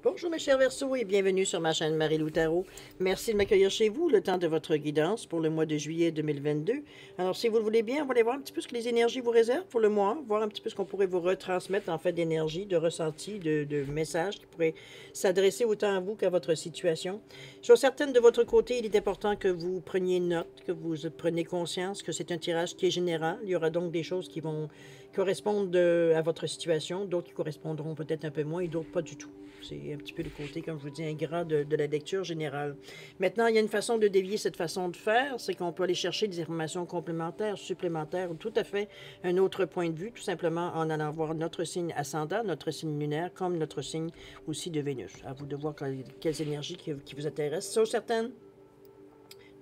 Bonjour mes chers Verseaux et bienvenue sur ma chaîne Marie-Lou Tarot. Merci de m'accueillir chez vous le temps de votre guidance pour le mois de juillet 2022. Alors si vous le voulez bien, on va aller voir un petit peu ce que les énergies vous réservent pour le mois, voir un petit peu ce qu'on pourrait vous retransmettre en fait d'énergie, de ressenti, de messages qui pourraient s'adresser autant à vous qu'à votre situation. Je suis certaine de votre côté, il est important que vous preniez note, que vous preniez conscience que c'est un tirage qui est général. Il y aura donc des choses qui vont correspondre à votre situation, d'autres qui correspondront peut-être un peu moins et d'autres pas du tout. C'est un petit peu le côté, comme je vous dis, ingrat de la lecture générale. Maintenant, il y a une façon de dévier cette façon de faire, c'est qu'on peut aller chercher des informations complémentaires, supplémentaires, ou tout à fait un autre point de vue, tout simplement en allant voir notre signe ascendant, notre signe lunaire, comme notre signe aussi de Vénus. À vous de voir quelles énergies qui vous intéressent. Sur certaines,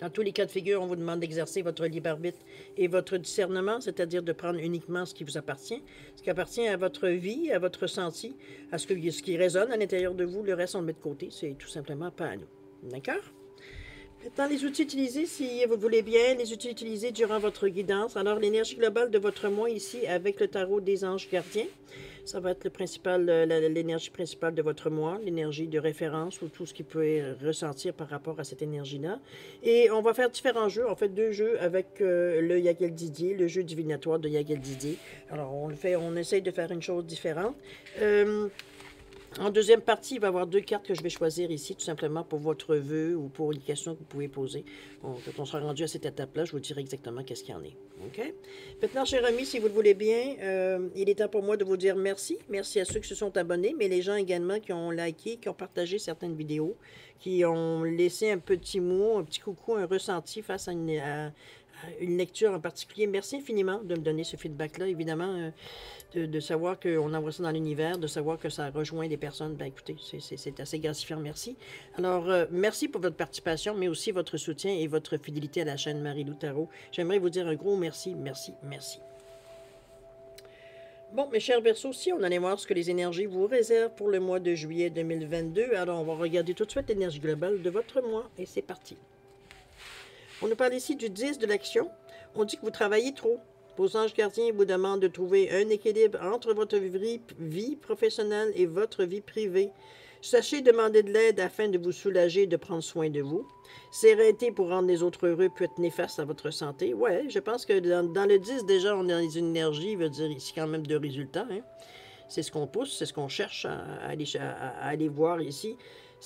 dans tous les cas de figure, on vous demande d'exercer votre libre arbitre et votre discernement, c'est-à-dire de prendre uniquement ce qui vous appartient, ce qui appartient à votre vie, à votre ressenti, à ce qui résonne à l'intérieur de vous. Le reste, on le met de côté. C'est tout simplement pas à nous. D'accord? Maintenant, les outils utilisés, si vous voulez bien, les outils utilisés durant votre guidance. Alors, l'énergie globale de votre mois ici avec le tarot des anges gardiens. Ça va être l'énergie principale de votre mois, l'énergie de référence ou tout ce qu'il peut ressentir par rapport à cette énergie-là. Et on va faire différents jeux, en fait 2 jeux avec le Yagel Didier, le jeu divinatoire de Yagel Didier. Alors on essaye de faire une chose différente. En deuxième partie, il va y avoir 2 cartes que je vais choisir ici, tout simplement pour votre vœu ou pour une question que vous pouvez poser. Bon, quand on sera rendu à cette étape-là, je vous dirai exactement qu'est-ce qu'il y en est. OK? Maintenant, chers amis, si vous le voulez bien, il est temps pour moi de vous dire merci. Merci à ceux qui se sont abonnés, mais les gens également qui ont liké, qui ont partagé certaines vidéos, qui ont laissé un petit mot, un petit coucou, un ressenti face à une lecture en particulier. Merci infiniment de me donner ce feedback-là. Évidemment, de savoir qu'on envoie ça dans l'univers, de savoir que ça rejoint des personnes, ben écoutez, c'est assez gratifiant, merci. Alors, merci pour votre participation, mais aussi votre soutien et votre fidélité à la chaîne Marie-Lou Tarot. J'aimerais vous dire un gros merci, merci, merci. Bon, mes chers Verseaux, si on allait voir ce que les énergies vous réservent pour le mois de juillet 2022, alors on va regarder tout de suite l'énergie globale de votre mois, et c'est parti. On nous parle ici du 10 de l'action. On dit que vous travaillez trop. Vos anges gardiens vous demandent de trouver un équilibre entre votre vie professionnelle et votre vie privée. Sachez demander de l'aide afin de vous soulager et de prendre soin de vous. S'arrêter pour rendre les autres heureux peut être néfaste à votre santé. Ouais, je pense que dans le 10, déjà, on a une énergie, veut dire ici quand même de résultats. Hein. C'est ce qu'on pousse, c'est ce qu'on cherche à aller voir ici.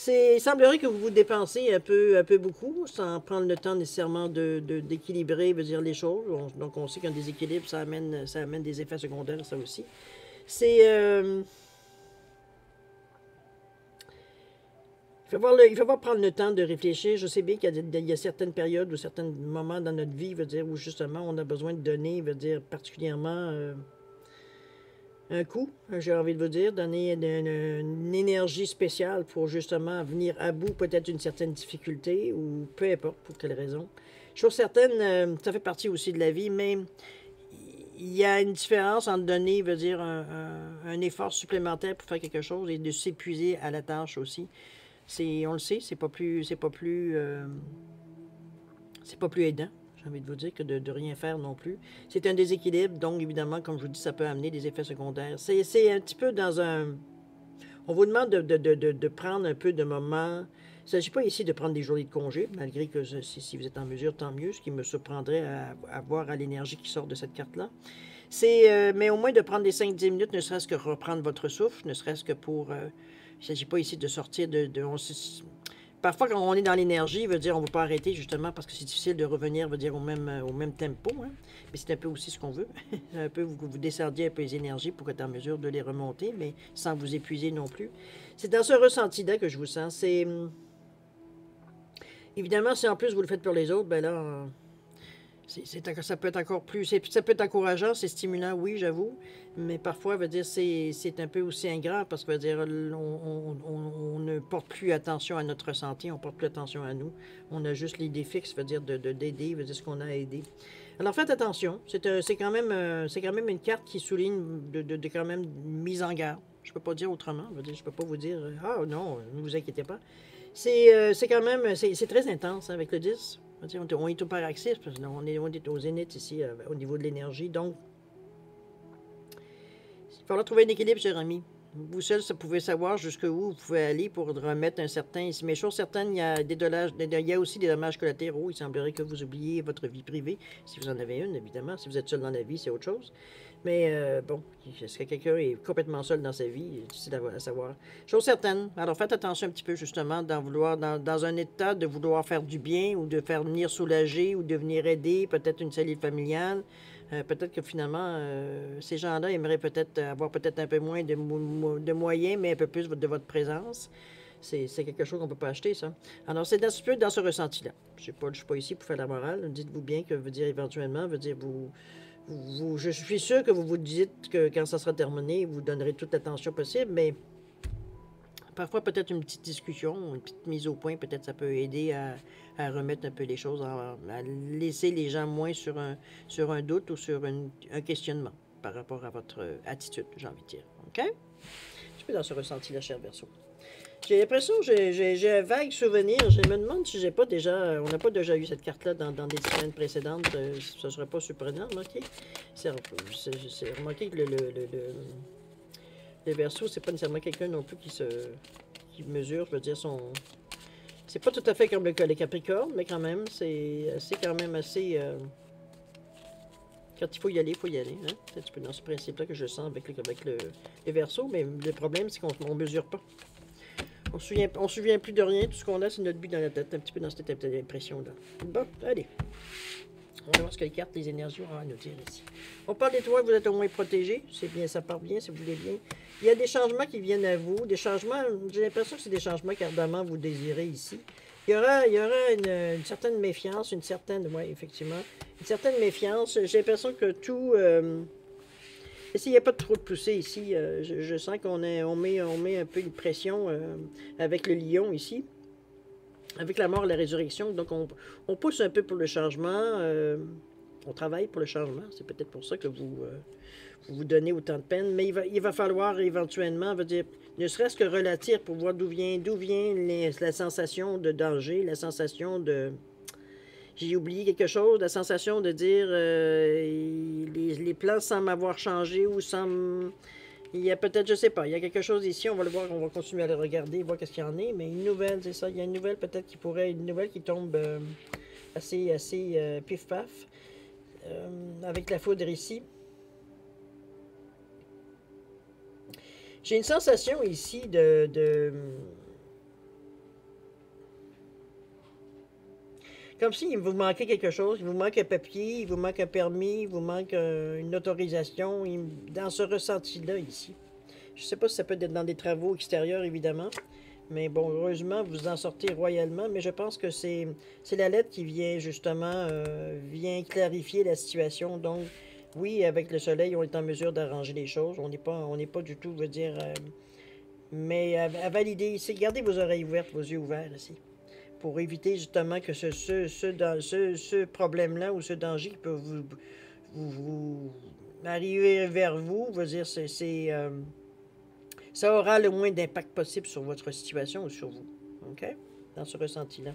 Il semblerait que vous vous dépensez un peu beaucoup, sans prendre le temps nécessairement d'équilibrer, veut dire les choses. Donc on sait qu'un déséquilibre, ça amène des effets secondaires, ça aussi. Il faut falloir prendre le temps de réfléchir. Je sais bien qu'il y a certaines périodes ou certains moments dans notre vie, veut dire, où justement on a besoin de donner, veut dire particulièrement un coup, j'ai envie de vous dire, donner une énergie spéciale pour justement venir à bout peut-être d'une certaine difficulté ou peu importe pour quelle raison. Chose certaine, ça fait partie aussi de la vie, mais il y a une différence entre donner, veut dire, un effort supplémentaire pour faire quelque chose et de s'épuiser à la tâche aussi. On le sait, c'est pas plus aidant. J'ai envie de vous dire que de rien faire non plus. C'est un déséquilibre, donc évidemment, comme je vous dis, ça peut amener des effets secondaires. C'est un petit peu dans un... On vous demande de prendre un peu de moments. Il ne s'agit pas ici de prendre des journées de congé, malgré que si vous êtes en mesure, tant mieux, ce qui me surprendrait à voir à l'énergie qui sort de cette carte-là. Mais au moins de prendre des 5-10 minutes, ne serait-ce que reprendre votre souffle, ne serait-ce que pour... il ne s'agit pas ici de sortir parfois, quand on est dans l'énergie, veut dire on ne veut pas arrêter, justement, parce que c'est difficile de revenir, veut dire au même tempo. Hein? Mais c'est un peu aussi ce qu'on veut. Un peu, vous descendiez un peu les énergies pour être en mesure de les remonter, mais sans vous épuiser non plus. C'est dans ce ressenti-là que je vous sens. Évidemment, si en plus vous le faites pour les autres, ben là... ça peut être encore plus... Ça peut être encourageant, c'est stimulant, oui, j'avoue. Mais parfois, veut dire, c'est un peu aussi ingrat parce que, veut dire, on ne porte plus attention à notre santé, on ne porte plus attention à nous. On a juste l'idée fixe, veut dire, d'aider, veut dire ce qu'on a à aider. Alors, faites attention. C'est quand même une carte qui souligne de quand même une mise en garde. Je ne peux pas dire autrement. Veut dire, je ne peux pas vous dire, ah non, ne vous inquiétez pas. C'est quand même... C'est très intense hein, avec le 10. On est au paroxysme, parce qu'on est au zénith ici, au niveau de l'énergie. Donc, il va falloir trouver un équilibre, cher ami. Vous seul, ça pouvez savoir jusqu'où vous pouvez aller pour remettre un certain... Mais chose certaine, il y a des dommages, il y a aussi des dommages collatéraux. Il semblerait que vous oubliez votre vie privée, si vous en avez une, évidemment. Si vous êtes seul dans la vie, c'est autre chose. Mais bon, est-ce que quelqu'un est complètement seul dans sa vie? C'est à savoir. Chose certaine. Alors faites attention un petit peu, justement, dans un état de vouloir faire du bien ou de faire venir soulager ou de venir aider, peut-être une cellule familiale. Peut-être que finalement, ces gens-là aimeraient peut-être avoir peut-être un peu moins de moyens, mais un peu plus de votre présence. C'est quelque chose qu'on ne peut pas acheter, ça. Alors, c'est un petit peu dans ce ressenti-là. Je ne suis pas ici pour faire la morale. Dites-vous bien que veut dire éventuellement, veut dire je suis sûr que vous vous dites que quand ça sera terminé, vous donnerez toute l'attention possible, mais parfois, peut-être une petite discussion, une petite mise au point, peut-être ça peut aider à remettre un peu les choses, à laisser les gens moins sur un doute ou sur un questionnement par rapport à votre attitude, j'ai envie de dire. OK? Je suis dans ce ressenti-là, cher Verseau. J'ai l'impression, j'ai un vague souvenir. Je me demande si j'ai pas déjà... On n'a pas déjà eu cette carte-là dans des semaines précédentes. Ce serait pas surprenant, remarquez. C'est remarqué que le Verseau, c'est pas nécessairement quelqu'un non plus qui mesure, je veux dire, son... C'est pas tout à fait comme le Capricorne, mais quand même, c'est quand même assez... Quand il faut y aller, il faut y aller. Hein? C'est un petit peu dans ce principe-là que je sens avec le Verseau, mais le problème, c'est qu'on ne mesure pas. On se souvient plus de rien. Tout ce qu'on a, c'est notre but dans la tête. Un petit peu dans cette impression-là. Bon, allez. On va voir ce que les cartes, les énergies ont à nous dire ici. On parle des toits, vous êtes au moins protégés. C'est bien, ça part bien, si vous voulez bien. Il y a des changements qui viennent à vous. Des changements, j'ai l'impression que c'est des changements qu'ardemment vous désirez ici. Il y aura une certaine méfiance, oui, effectivement, une certaine méfiance. J'ai l'impression que tout... S'il n'y a pas trop de poussée ici, je sens qu'on met un peu une pression avec le lion ici, avec la mort et la résurrection. Donc, on pousse un peu pour le changement. On travaille pour le changement. C'est peut-être pour ça que vous donnez autant de peine. Mais il va falloir éventuellement, ne serait-ce que relatir pour voir d'où vient la sensation de danger, la sensation de... J'ai oublié quelque chose, la sensation de dire les plans semblent avoir changé ou semblent... Il y a peut-être, je sais pas, il y a quelque chose ici, on va le voir, on va continuer à le regarder, voir qu'est-ce qu'il y en a, mais une nouvelle, c'est ça, il y a une nouvelle peut-être une nouvelle qui tombe assez pif-paf, avec la foudre ici. J'ai une sensation ici comme s'il vous manquait quelque chose, il vous manque un papier, il vous manque un permis, il vous manque une autorisation, dans ce ressenti-là ici. Je ne sais pas si ça peut être dans des travaux extérieurs, évidemment, mais bon, heureusement, vous en sortez royalement, mais je pense que c'est la lettre qui vient, justement, vient clarifier la situation. Donc, oui, avec le soleil, on est en mesure d'arranger les choses, on n'est pas du tout, mais à valider ici, gardez vos oreilles ouvertes, vos yeux ouverts ici, pour éviter justement que ce problème-là ou ce danger qui peut vous arriver vers vous, ça aura le moins d'impact possible sur votre situation ou sur vous. OK? Dans ce ressenti-là.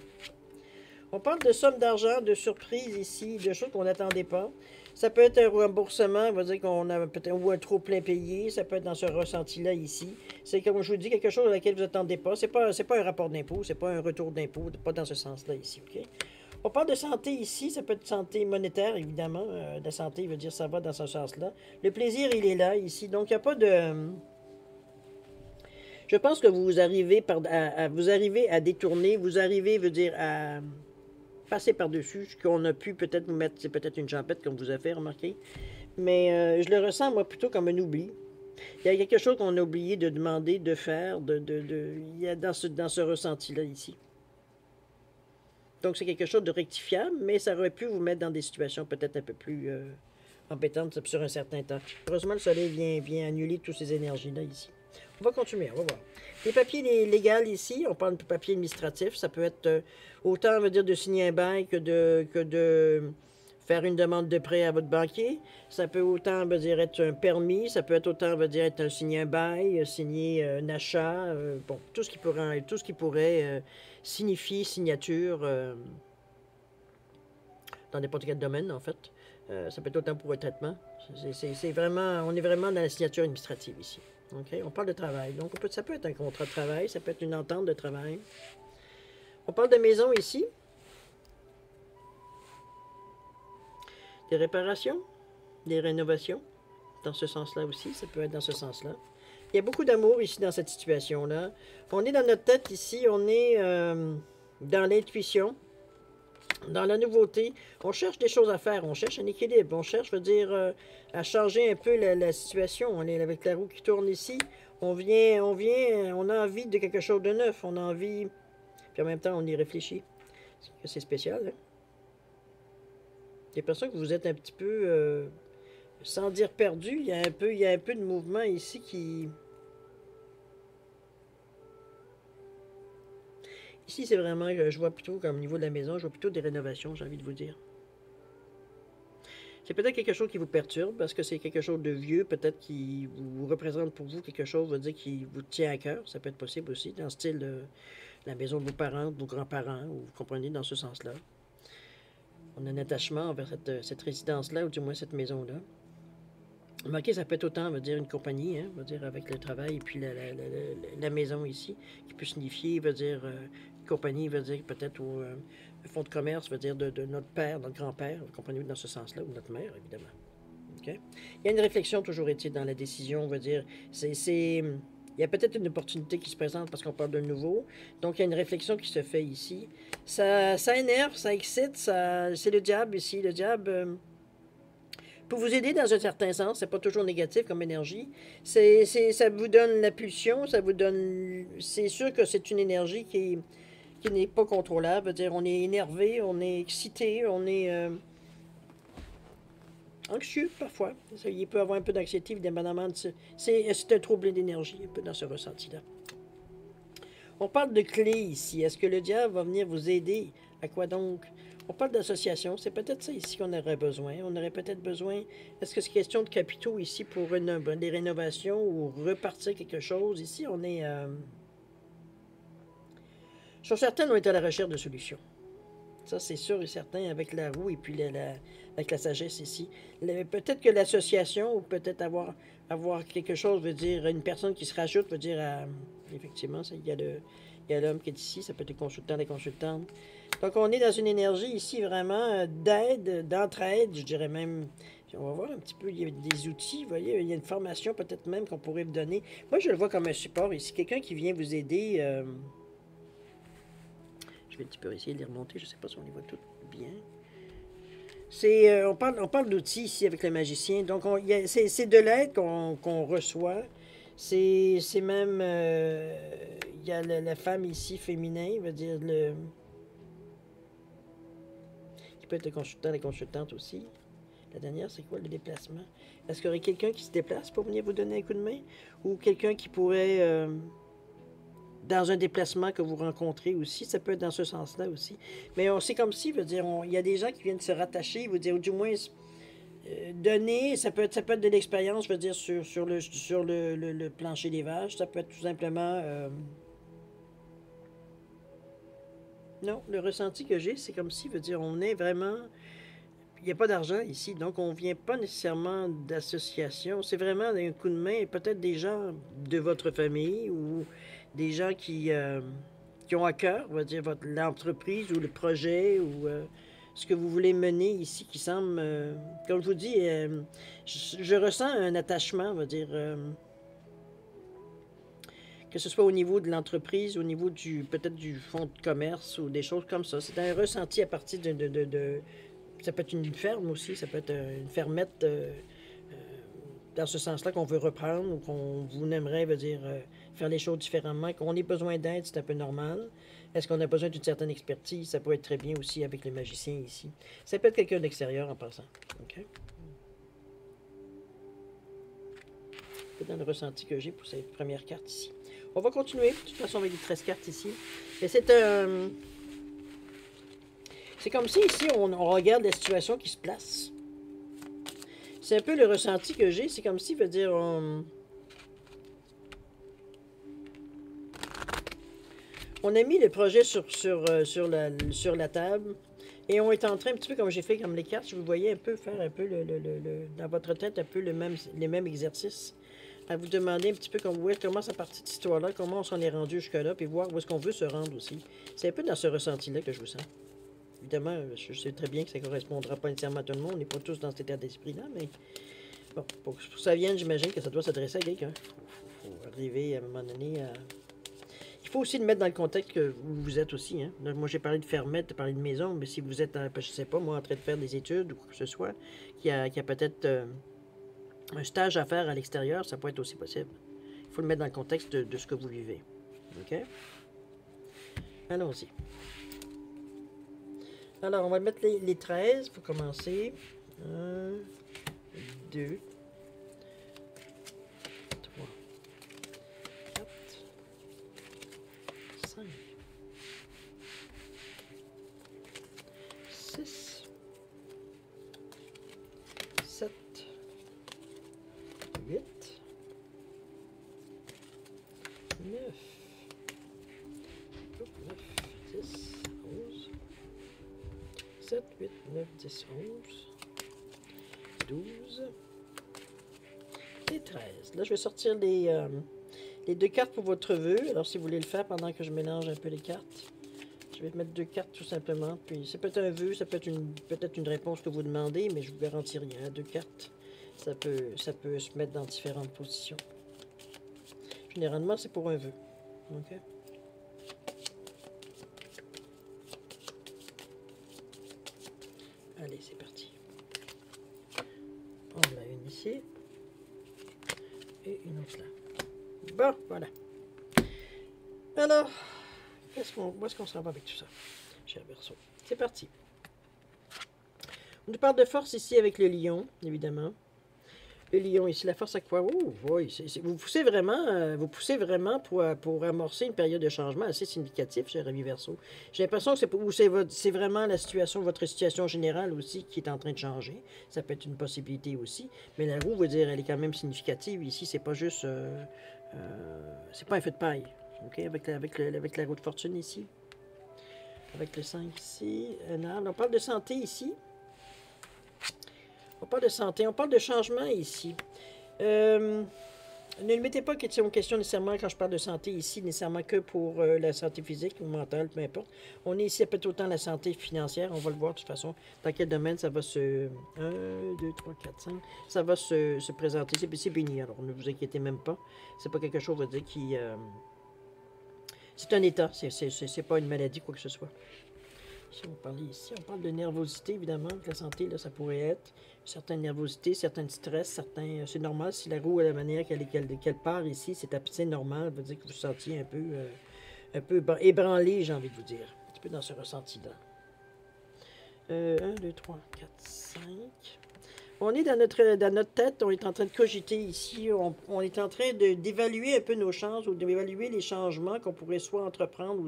On parle de sommes d'argent, de surprises ici, de choses qu'on n'attendait pas. Ça peut être un remboursement, on va dire qu'on a peut-être ou un trop plein payé. Ça peut être dans ce ressenti-là ici. C'est comme je vous dis, quelque chose à laquelle vous n'attendez pas. C'est pas un rapport d'impôt, c'est pas un retour d'impôt, pas dans ce sens-là ici. OK? On parle de santé ici, ça peut être santé monétaire, évidemment. La santé veut dire ça va dans ce sens-là. Le plaisir, il est là, ici. Donc, il n'y a pas de... Je pense que vous arrivez à détourner, vous arrivez, à passer par-dessus, ce qu'on a pu peut-être vous mettre, c'est peut-être une champette comme vous avez fait, remarquer. Mais je le ressens, moi, plutôt comme un oubli. Il y a quelque chose qu'on a oublié de demander, de faire, il y a dans ce ressenti-là, ici. Donc, c'est quelque chose de rectifiable, mais ça aurait pu vous mettre dans des situations peut-être un peu plus embêtantes sur un certain temps. Heureusement, le soleil vient annuler toutes ces énergies-là, ici. On va continuer, on va voir. Les papiers légaux ici, on parle de papiers administratifs, ça peut être autant, on va dire, de signer un bail que de faire une demande de prêt à votre banquier. Ça peut autant, on va dire, être un permis, ça peut être autant, on va dire, être signer un bail, signer un achat, bon, tout ce qui pourrait signifier signature dans n'importe quel domaine, en fait. Ça peut être autant pour un traitement. On est vraiment dans la signature administrative ici. OK? On parle de travail. Donc, ça peut être un contrat de travail, ça peut être une entente de travail. On parle de maison ici. Des réparations, des rénovations. Dans ce sens-là aussi, ça peut être dans ce sens-là. Il y a beaucoup d'amour ici dans cette situation-là. On est dans notre tête ici, on est dans l'intuition, dans la nouveauté. On cherche des choses à faire, on cherche un équilibre, on cherche, je veux dire, à changer un peu la situation. On est avec la roue qui tourne ici. On a envie de quelque chose de neuf, on a envie, puis en même temps, on y réfléchit. C'est spécial, hein? J'ai l'impression que vous êtes un petit peu, sans dire perdu, il y a un peu de mouvement ici qui... Ici, c'est vraiment, je vois plutôt, comme au niveau de la maison, je vois plutôt des rénovations, j'ai envie de vous dire. C'est peut-être quelque chose qui vous perturbe, parce que c'est quelque chose de vieux, peut-être qui vous représente pour vous quelque chose, veut dire, qui vous tient à cœur. Ça peut être possible aussi, dans le style de la maison de vos parents, de vos grands-parents, ou vous comprenez, dans ce sens-là. On a un attachement envers cette résidence-là, ou du moins cette maison-là. Remarquez, ça peut être autant, on va dire, une compagnie, hein, on va dire, avec le travail et puis la maison ici, qui peut signifier, veut dire, une compagnie, veut dire, peut-être un fonds de commerce, veut dire, de notre père, notre grand-père, vous comprenez, dans ce sens-là, ou notre mère, évidemment. Okay? Il y a une réflexion, toujours est-il, dans la décision, on va dire, il y a peut-être une opportunité qui se présente parce qu'on parle de nouveau. Donc, il y a une réflexion qui se fait ici. Ça énerve, ça excite, c'est le diable ici. Le diable... pour vous aider dans un certain sens, c'est pas toujours négatif comme énergie. Ça vous donne la pulsion, ça vous donne... C'est sûr que c'est une énergie qui n'est pas contrôlable. Veut dire, on est énervé, on est excité, on est anxieux parfois. Il peut y avoir un peu d'anxiété, évidemment. C'est un trouble d'énergie, un peu dans ce ressenti-là. On parle de clés ici. Est-ce que le diable va venir vous aider? À quoi donc? On parle d'association. C'est peut-être ça ici qu'on aurait besoin. On aurait peut-être besoin... Est-ce que c'est question de capitaux ici pour des rénovations ou repartir quelque chose? Ici, on est... Je suis certain qu'on est à la recherche de solutions. Ça, c'est sûr et certain avec la roue et puis avec la sagesse ici. Peut-être que l'association ou peut-être avoir quelque chose veut dire une personne qui se rajoute, veut dire effectivement, il y a l'homme qui est ici, ça peut être le consultant, les consultantes. Donc, on est dans une énergie ici vraiment d'aide, d'entraide, je dirais même. Puis on va voir un petit peu, il y a des outils, vous voyez, il y a une formation peut-être même qu'on pourrait vous donner. Moi, je le vois comme un support ici, quelqu'un qui vient vous aider. Je vais un petit peu essayer de les remonter, je ne sais pas si on les voit toutes bien. On parle d'outils ici avec le magicien. Donc, c'est de l'aide qu'on reçoit. C'est même... il y a la femme ici, féminin, veut dire qui peut être le consultant, la consultante aussi. La dernière, c'est quoi le déplacement? Est-ce qu'il y aurait quelqu'un qui se déplace pour venir vous donner un coup de main? Ou quelqu'un qui pourrait... dans un déplacement que vous rencontrez aussi, ça peut être dans ce sens-là aussi. Mais c'est comme si, veut dire, il y a des gens qui viennent se rattacher, vous dire, ou du moins donner, ça peut être de l'expérience, je veux dire, sur le plancher des vaches, ça peut être tout simplement... non, le ressenti que j'ai, c'est comme si, veut dire, on est vraiment... Il n'y a pas d'argent ici, donc on ne vient pas nécessairement d'association. C'est vraiment un coup de main, peut-être des gens de votre famille ou des gens qui ont à cœur, on va dire, l'entreprise ou le projet ou ce que vous voulez mener ici qui semble, comme je vous dis, je ressens un attachement, on va dire, que ce soit au niveau de l'entreprise, au niveau peut-être du fonds de commerce ou des choses comme ça. C'est un ressenti à partir ça peut être une ferme aussi, ça peut être une fermette dans ce sens-là qu'on veut reprendre ou qu'on vous aimerait, veut dire, faire les choses différemment. Qu'on ait besoin d'aide, c'est un peu normal. Est-ce qu'on a besoin d'une certaine expertise? Ça peut être très bien aussi avec le magicien ici. Ça peut être quelqu'un d'extérieur en passant. OK? C'est dans le ressenti que j'ai pour cette première carte ici. On va continuer. De toute façon, avec les 13 cartes ici. Et c'est un... C'est comme si ici, on regarde la situation qui se place. C'est un peu le ressenti que j'ai. C'est comme si, veut dire, on a mis le projet sur la table et on est en train, un petit peu comme j'ai fait comme les cartes, je vous voyais un peu faire un peu dans votre tête un peu les mêmes exercices. à vous demander un petit peu comment ça partit cette histoire-là, comment on s'en est rendu jusque-là, puis voir où est-ce qu'on veut se rendre aussi. C'est un peu dans ce ressenti-là que je vous sens. Évidemment, je sais très bien que ça ne correspondra pas nécessairement à tout le monde, on n'est pas tous dans cet état d'esprit-là, mais bon, pour que ça vienne, j'imagine que ça doit s'adresser à quelqu'un. Il faut arriver à un moment donné à... Il faut aussi le mettre dans le contexte que vous êtes aussi. Hein. Là, moi, j'ai parlé de fermette, j'ai parlé de maison, mais si vous êtes, je sais pas, moi, en train de faire des études ou quoi que ce soit, qu'il y a peut-être un stage à faire à l'extérieur, ça peut être aussi possible. Il faut le mettre dans le contexte de ce que vous vivez. OK? Allons-y. Alors, on va mettre les 13 pour commencer. 1, 2, 3, 4, 5, 6, 7, 8, 9, 10, 11, 7, 8, 9, 10, 11, 12 et 13. Là, je vais sortir les 2 cartes pour votre vœu. Alors, si vous voulez le faire pendant que je mélange un peu les cartes, je vais mettre 2 cartes tout simplement. Puis, c'est peut-être un vœu, ça peut être peut-être une réponse que vous demandez, mais je vous garantis rien. 2 cartes, ça peut se mettre dans différentes positions. Généralement, c'est pour un vœu. OK? Allez, c'est parti. On a une ici. Et une autre là. Bon, voilà. Alors, où est-ce qu'on s'en va avec tout ça, cher Verseau? C'est parti. On nous parle de force ici avec le lion, évidemment. Le lion ici, la force à quoi? Oh, oui, vous poussez vraiment pour amorcer une période de changement assez significative, cher ami Verseau. J'ai l'impression que c'est vraiment votre situation générale aussi qui est en train de changer. Ça peut être une possibilité aussi. Mais la roue, veut dire, elle est quand même significative. Ici, c'est pas juste... c'est pas un feu de paille. OK? Avec la roue de fortune ici. Avec le 5 ici. On parle de santé ici. On parle de santé, on parle de changement ici. Ne le mettez pas en question nécessairement quand je parle de santé ici, nécessairement que pour la santé physique ou mentale, peu importe. On est ici à peut-être autant la santé financière, on va le voir de toute façon, dans quel domaine ça va se... 1, 2, 3, 4, 5. Ça va se présenter, c'est béni, alors ne vous inquiétez même pas. C'est pas quelque chose, on va dire, qui... c'est un état, c'est pas une maladie, quoi que ce soit. Si on parle ici, on parle de nervosité, évidemment, que la santé, là, ça pourrait être certaines nervosités, certains stress, certains... c'est normal, si la roue, à la manière qu'elle part ici, c'est assez normal, ça veut dire que vous vous sentiez un peu ébranlé, j'ai envie de vous dire, un petit peu dans ce ressenti-là. 1, 2, 3, 4, 5... On est dans notre tête, on est en train de cogiter ici, on est en train d'évaluer un peu nos chances ou d'évaluer les changements qu'on pourrait soit entreprendre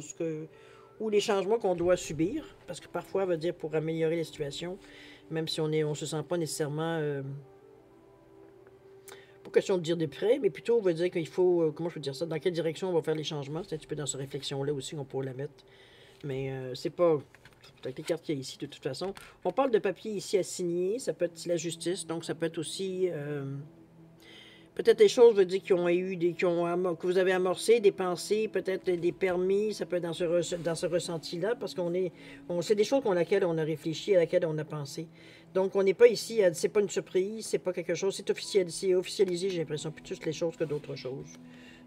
ou les changements qu'on doit subir, parce que parfois, ça veut dire pour améliorer la situation, même si on se sent pas nécessairement, pas question de dire des prêts, mais plutôt on veut dire qu'il faut, comment je peux dire ça, dans quelle direction on va faire les changements, c'est un petit peu dans cette réflexion-là aussi qu'on pourrait la mettre, mais c'est pas, avec les cartes qu'il y a ici de toute façon. On parle de papier ici à signer, ça peut être la justice, donc ça peut être aussi... peut-être des choses, veut dire, que vous avez amorcé, des pensées, peut-être des permis, ça peut être dans ce ressenti-là, parce c'est des choses à laquelle on a réfléchi, à laquelle on a pensé. Donc, on n'est pas ici, c'est pas une surprise, c'est pas quelque chose, c'est officialisé, j'ai l'impression, plus les choses que d'autres choses.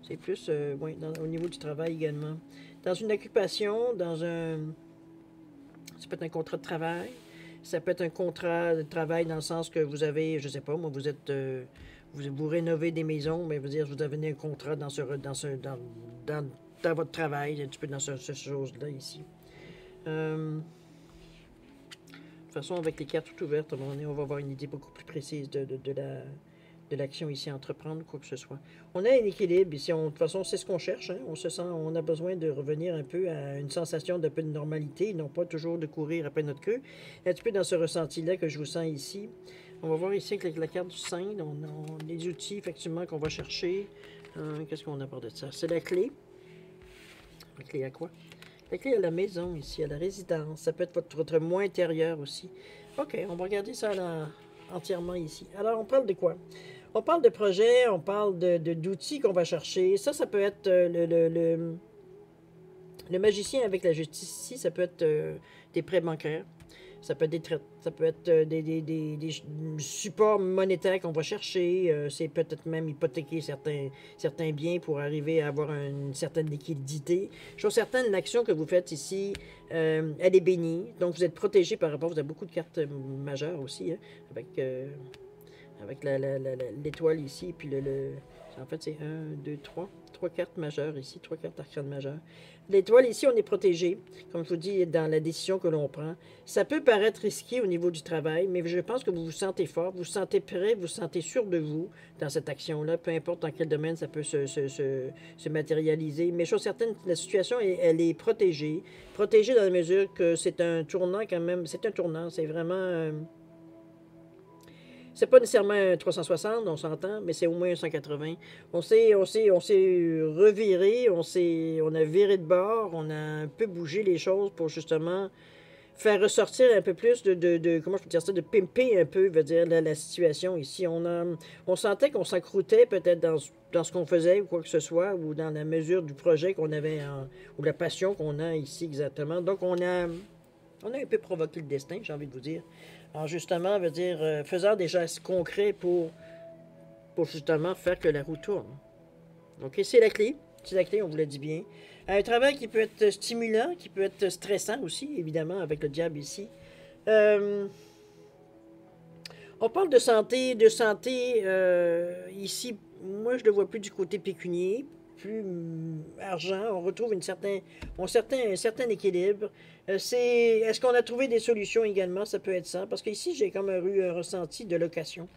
C'est plus, oui, au niveau du travail également. Dans une occupation, ça peut être un contrat de travail, ça peut être un contrat de travail dans le sens que vous avez, je sais pas, moi, vous êtes... vous rénovez des maisons, mais vous dire, vous avez un contrat dans votre travail, un petit peu dans ce chose-là ici. De toute façon, avec les cartes toutes ouvertes, on va avoir une idée beaucoup plus précise de l'action ici à entreprendre, quoi que ce soit. On a un équilibre ici. De toute façon, c'est ce qu'on cherche. Hein. On a besoin de revenir un peu à une sensation d'un peu de normalité, non pas toujours de courir après notre queue. Un petit peu dans ce ressenti-là que je vous sens ici. On va voir ici avec la carte du 5, on a les outils effectivement qu'on va chercher. Qu'est-ce qu'on aborde de ça? C'est la clé. La clé à quoi? La clé à la maison ici, à la résidence. Ça peut être votre moi intérieur aussi. OK, on va regarder ça là, entièrement ici. Alors, on parle de quoi? On parle de projets, on parle d'outils qu'on va chercher. Ça peut être le magicien avec la justice ici, ça peut être des prêts bancaires. Ça peut être des traites, ça peut être des supports monétaires qu'on va chercher. C'est peut-être même hypothéquer certains biens pour arriver à avoir une certaine liquidité. Chose certaine, l'action que vous faites ici, elle est bénie. Donc, vous êtes protégé par rapport. Vous avez beaucoup de cartes majeures aussi, hein, avec l'étoile ici, puis en fait, c'est un, 2, 3. Trois cartes majeures ici, trois cartes arcanes majeures. L'étoile ici, on est protégé, comme je vous dis, dans la décision que l'on prend. Ça peut paraître risqué au niveau du travail, mais je pense que vous vous sentez fort, vous vous sentez prêt, vous vous sentez sûr de vous dans cette action-là, peu importe dans quel domaine ça peut se matérialiser. Mais chose certaine, la situation, elle est protégée. Protégée dans la mesure que c'est un tournant quand même. C'est un tournant, c'est vraiment... c'est pas nécessairement un 360, on s'entend, mais c'est au moins un 180. On s'est reviré, on a viré de bord, on a un peu bougé les choses pour justement faire ressortir un peu plus comment je peux dire ça, de pimper un peu, veut dire, la situation ici. On sentait qu'on s'accroutait peut-être dans ce qu'on faisait ou quoi que ce soit, ou dans la mesure du projet qu'on avait, ou la passion qu'on a ici exactement. Donc on a un peu provoqué le destin, j'ai envie de vous dire. Alors justement, veut dire, faisant des gestes concrets pour justement faire que la roue tourne. OK, c'est la clé. C'est la clé, on vous l'a dit bien. Un travail qui peut être stimulant, qui peut être stressant aussi, évidemment, avec le diable ici. On parle de santé ici. Moi, je le vois plus du côté pécunier, plus argent. On retrouve un certain équilibre. Est-ce qu'on a trouvé des solutions également? Ça peut être ça. Parce qu'ici, j'ai comme eu un ressenti de location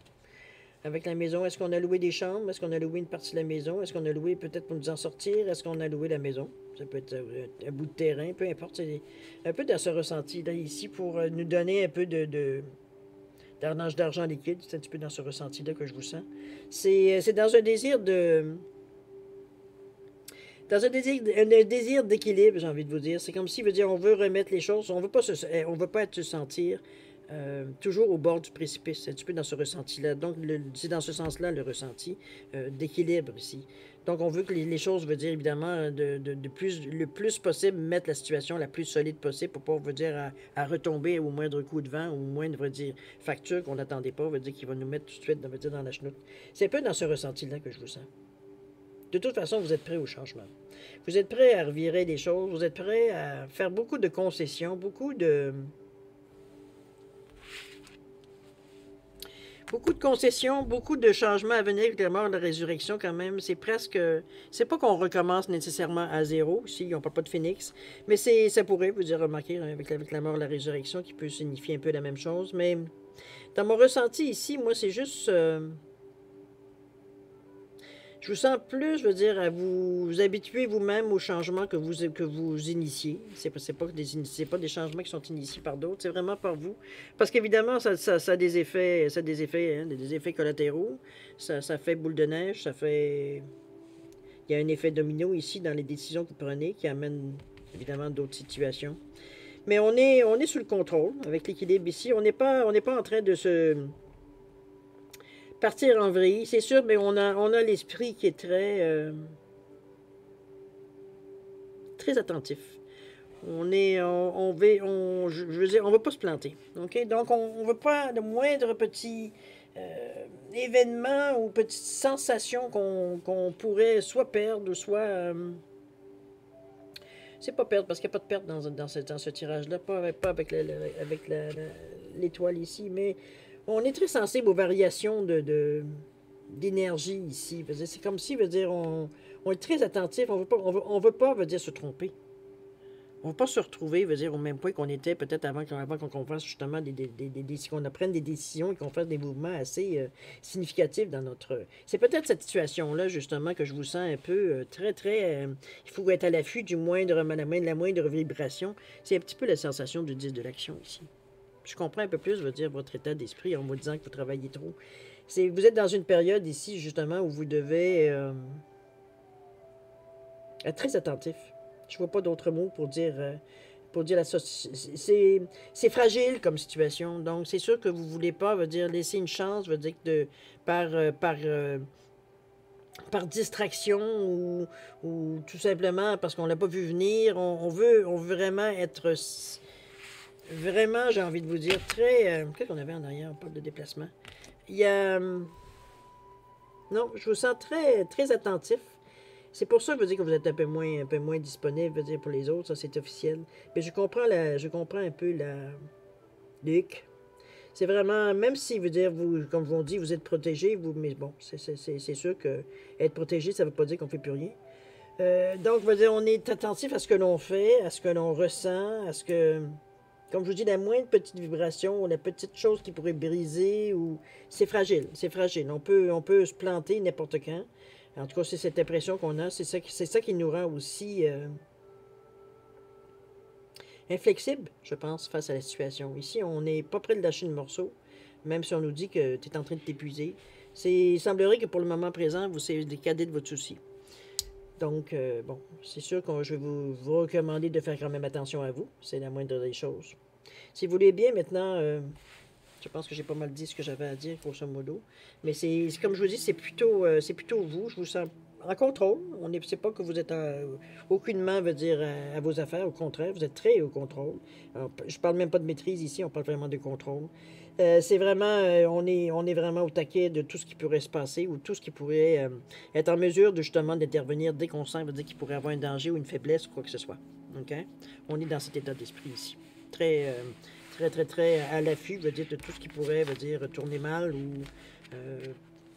avec la maison. Est-ce qu'on a loué des chambres? Est-ce qu'on a loué une partie de la maison? Est-ce qu'on a loué peut-être pour nous en sortir? Est-ce qu'on a loué la maison? Ça peut être un bout de terrain, peu importe. C'est un peu dans ce ressenti-là ici pour nous donner un peu d'argent liquide. C'est un petit peu dans ce ressenti-là que je vous sens. C'est dans un désir de... Dans un désir d'équilibre, j'ai envie de vous dire. C'est comme si, veut dire, on veut remettre les choses. On veut pas se sentir toujours au bord du précipice. C'est un petit peu dans ce ressenti-là. Donc, c'est dans ce sens-là le ressenti d'équilibre ici. Donc, on veut que les choses, veut dire évidemment, le plus possible, mettre la situation la plus solide possible pour pas, veut dire, à retomber au moindre coup de vent, ou au moindre, veut dire, facture qu'on n'attendait pas, veut dire, qu'il va nous mettre tout de suite, veut dire, dans la chenoute. C'est un peu dans ce ressenti-là que je vous sens. De toute façon, vous êtes prêt au changement. Vous êtes prêt à revirer les choses, vous êtes prêt à faire beaucoup de concessions, beaucoup de concessions, beaucoup de changements à venir avec la mort et la résurrection quand même. C'est presque... C'est pas qu'on recommence nécessairement à zéro, si on parle pas de phénix, mais ça pourrait, vous dire, remarquer, avec la mort et la résurrection, qui peut signifier un peu la même chose. Mais dans mon ressenti ici, moi, c'est juste... je vous sens plus, je veux dire, à vous habituer vous-même aux changements que vous initiez. C'est pas des changements qui sont initiés par d'autres, c'est vraiment par vous. Parce qu'évidemment, ça a des effets, hein, des effets collatéraux. Ça fait boule de neige, ça fait... Il y a un effet domino ici dans les décisions que vous prenez qui amène évidemment d'autres situations. Mais on est sous le contrôle avec l'équilibre ici. On n'est pas en train de se... partir en vrille, c'est sûr, mais on a l'esprit qui est très attentif. Je veux dire, on veut pas se planter, ok? Donc, on veut pas le moindre petit événement ou petite sensation qu'on pourrait soit perdre ou soit... c'est pas perdre, parce qu'il n'y a pas de perte dans ce tirage-là, pas avec l'étoile ici, mais on est très sensible aux variations d'énergie ici. C'est comme si, veut dire, on est très attentif, on veut pas, veut dire, se tromper. On ne veut pas se retrouver, veut dire, au même point qu'on était peut-être avant qu'on fasse justement qu'on prenne des décisions et qu'on fasse des mouvements assez significatifs dans notre... C'est peut-être cette situation-là, justement, que je vous sens un peu il faut être à l'affût de la moindre vibration. C'est un petit peu la sensation du 10 de l'action ici. Je comprends un peu plus, veut dire, votre état d'esprit en vous disant que vous travaillez trop. Vous êtes dans une période ici, justement, où vous devez être très attentif. Je vois pas d'autres mots pour dire pour dire c'est fragile comme situation. Donc, c'est sûr que vous ne voulez pas, veut dire, laisser une chance, veut dire que par distraction ou tout simplement parce qu'on ne l'a pas vu venir. On veut vraiment être, vraiment, j'ai envie de vous dire, très... qu'est-ce qu'on avait en arrière? On parle de déplacement. Il y a... non, je vous sens très, très attentif. C'est pour ça que je veux dire que vous êtes un peu moins disponible, veut dire pour les autres, ça c'est officiel. Mais je comprends un peu la Luc. C'est vraiment, même si, veut dire, vous, comme on dit, vous êtes protégé, vous, mais bon, c'est sûr que être protégé, ça ne veut pas dire qu'on ne fait plus rien. Donc, veut dire, on est attentif à ce que l'on fait, à ce que l'on ressent, à ce que, comme je vous dis, la moindre petite vibration, la petite chose qui pourrait briser, ou c'est fragile, c'est fragile. On peut se planter n'importe quand. En tout cas, c'est cette impression qu'on a, c'est ça qui nous rend aussi inflexible, je pense, face à la situation. Ici, on n'est pas près de lâcher le morceau, même si on nous dit que tu es en train de t'épuiser. Il semblerait que pour le moment présent, vous c'est des cadets de votre souci. Donc, bon, c'est sûr que je vais vous recommander de faire quand même attention à vous. C'est la moindre des choses. Si vous voulez bien, maintenant, je pense que j'ai pas mal dit ce que j'avais à dire, grosso modo. Mais c'est comme je vous dis, c'est plutôt vous. Je vous sens en contrôle. C'est pas que vous êtes aucunement, veut dire, à vos affaires. Au contraire, vous êtes très au contrôle. Alors, je parle même pas de maîtrise ici, on parle vraiment de contrôle. C'est vraiment, on est vraiment au taquet de tout ce qui pourrait se passer ou tout ce qui pourrait être en mesure de justement d'intervenir dès qu'on sent, veut dire qu'il pourrait avoir un danger ou une faiblesse ou quoi que ce soit. OK? On est dans cet état d'esprit ici. Très, très à l'affût, veut dire, de tout ce qui pourrait, veut dire, tourner mal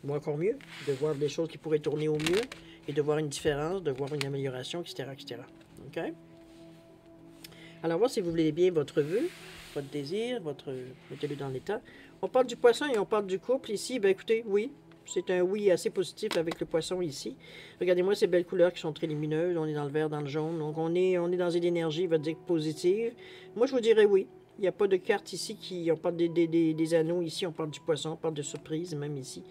ou encore mieux, de voir des choses qui pourraient tourner au mieux et de voir une différence, de voir une amélioration, etc., etc. OK? Alors, voir si vous voulez bien votre vœu, votre désir, mettez-le dans l'état. On parle du poisson et on parle du couple ici. Ben écoutez, oui, c'est un oui assez positif avec le poisson ici. Regardez-moi ces belles couleurs qui sont très lumineuses. On est dans le vert, dans le jaune. Donc, on est dans une énergie, va dire, positive. Moi, je vous dirais oui. Il n'y a pas de carte ici qui... On parle des anneaux ici, on parle du poisson, on parle de surprise même ici.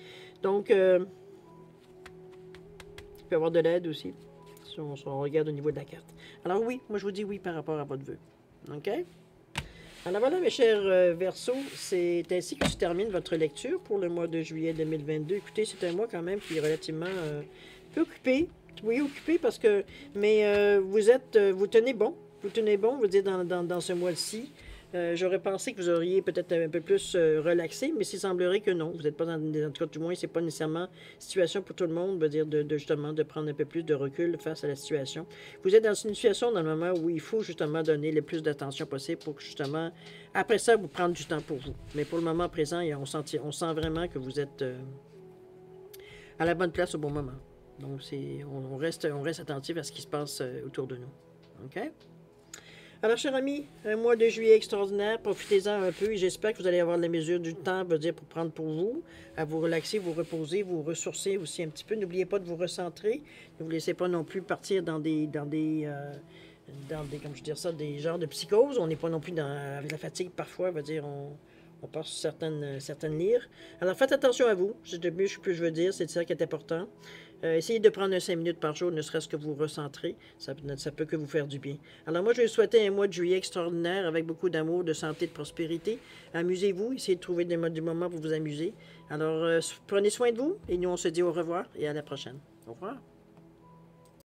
Donc, il peut y avoir de l'aide aussi, si on regarde au niveau de la carte. Alors oui, moi je vous dis oui par rapport à votre vœu. OK? Alors voilà, mes chers Verseaux, c'est ainsi que se termine votre lecture pour le mois de juillet 2022. Écoutez, c'est un mois quand même qui est relativement peu occupé. Oui, occupé parce que... Mais vous tenez bon. Vous tenez bon, vous dites, dans ce mois-ci. J'aurais pensé que vous auriez peut-être un peu plus relaxé, mais il semblerait que non. Vous n'êtes pas en tout cas, du moins, c'est pas nécessairement situation pour tout le monde, veut dire justement de prendre un peu plus de recul face à la situation. Vous êtes dans une situation dans le moment où il faut justement donner le plus d'attention possible pour que justement, après ça, vous prendre du temps pour vous. Mais pour le moment présent, on sent vraiment que vous êtes à la bonne place au bon moment. Donc, on reste attentif à ce qui se passe autour de nous. OK? Alors, chers amis, un mois de juillet extraordinaire. Profitez-en un peu et j'espère que vous allez avoir la mesure du temps, veut dire, pour prendre pour vous, à vous relaxer, vous reposer, vous ressourcer aussi un petit peu. N'oubliez pas de vous recentrer. Ne vous laissez pas non plus partir dans des comme je veux dire ça, des genres de psychose. On n'est pas non plus avec la fatigue parfois, veut dire, on passe certaines lires. Alors, faites attention à vous. C'est le mieux que je veux dire. C'est ça qui est important. Essayez de prendre 5 minutes par jour, ne serait-ce que vous recentrer. Ça peut que vous faire du bien. Alors, moi, je vais vous souhaiter un mois de juillet extraordinaire avec beaucoup d'amour, de santé, de prospérité. Amusez-vous. Essayez de trouver du moment pour vous amuser. Alors, prenez soin de vous et nous, on se dit au revoir et à la prochaine. Au revoir.